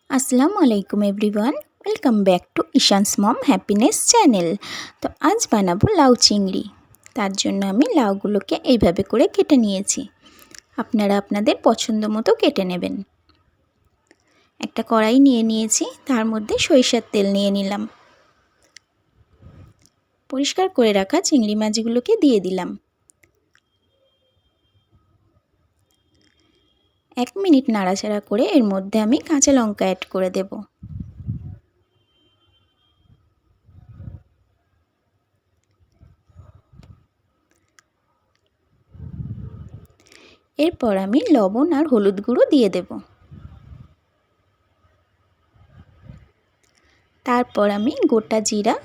আসসালামু আলাইকুম everyone, welcome back to Ishan's mom happiness channel. তো আজ বানাবো লাউ চিংড়ি। তার জন্য আমি লাউগুলোকে এইভাবে করে কেটে নিয়েছি। আপনারা আপনাদের পছন্দ মতো কেটে নেবেন। একটা কড়াই নিয়ে নিয়েছি, তার মধ্যে সরিষার তেল নিয়ে নিলাম। পরিষ্কার করে রাখা চিংড়ি মাছগুলোকে দিয়ে দিলাম। 1 মিনিট নাড়াচাড়া করে এর মধ্যে আমি কাঁচা লঙ্কা অ্যাড করে দেব। এরপর আমি লবণ আর হলুদ গুঁড়ো দিয়ে দেব। তারপর আমি গোটা জিরা,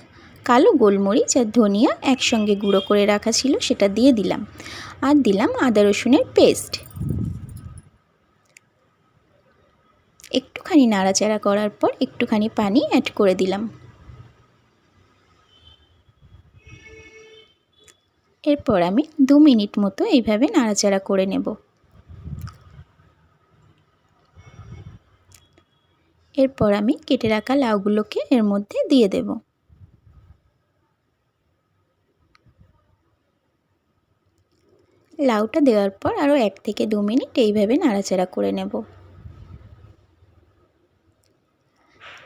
কালো গোলমরিচ আর ধনিয়া একসঙ্গে গুঁড়ো করে রাখা ছিল সেটা দিয়ে দিলাম। আর দিলাম আদা রসুনের পেস্ট। একটুখানি নাড়াচাড়া করার পর একটুখানি পানি অ্যাড করে দিলাম। এরপর আমি 2 মিনিট মতো এইভাবে নাড়াচাড়া করে নেব। এরপর আমি কেটে রাখা লাউগুলোকে এর মধ্যে দিয়ে দেব। লাউটা দেওয়ার পর আরও 1 থেকে 2 মিনিট এইভাবে নাড়াচাড়া করে নেব।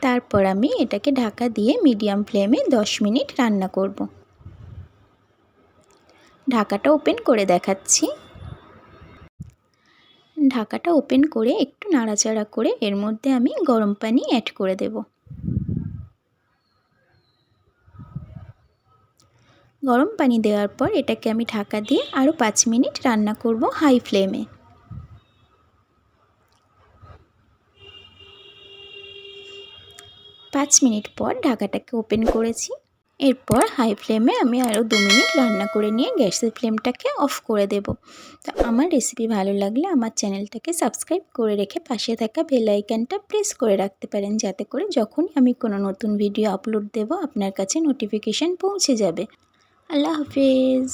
তারপর আমি এটাকে ঢাকা দিয়ে মিডিয়াম ফ্লেমে 10 মিনিট রান্না করব। ঢাকাটা ওপেন করে দেখাচ্ছি। ঢাকাটা ওপেন করে একটু নাড়াচাড়া করে এর মধ্যে আমি গরম পানি অ্যাড করে দেব। গরম পানি দেওয়ার পর এটাকে আমি ঢাকা দিয়ে আরও 5 মিনিট রান্না করব হাই ফ্লেমে। পাঁচ মিনিট পর ঢাকাটাকে ওপেন করেছি। এরপর হাই ফ্লেমে আমি আরও 2 মিনিট রান্না করে নিয়ে গ্যাসের ফ্লেমটাকে অফ করে দেব। তো আমার রেসিপি ভালো লাগলে আমার চ্যানেলটাকে সাবস্ক্রাইব করে রেখে পাশে থাকা বেল আইকনটা প্রেস করে রাখতে পারেন, যাতে করে যখনই আমি কোনো নতুন ভিডিও আপলোড দেব আপনার কাছে নোটিফিকেশান পৌঁছে যাবে। আল্লাহ হাফেজ।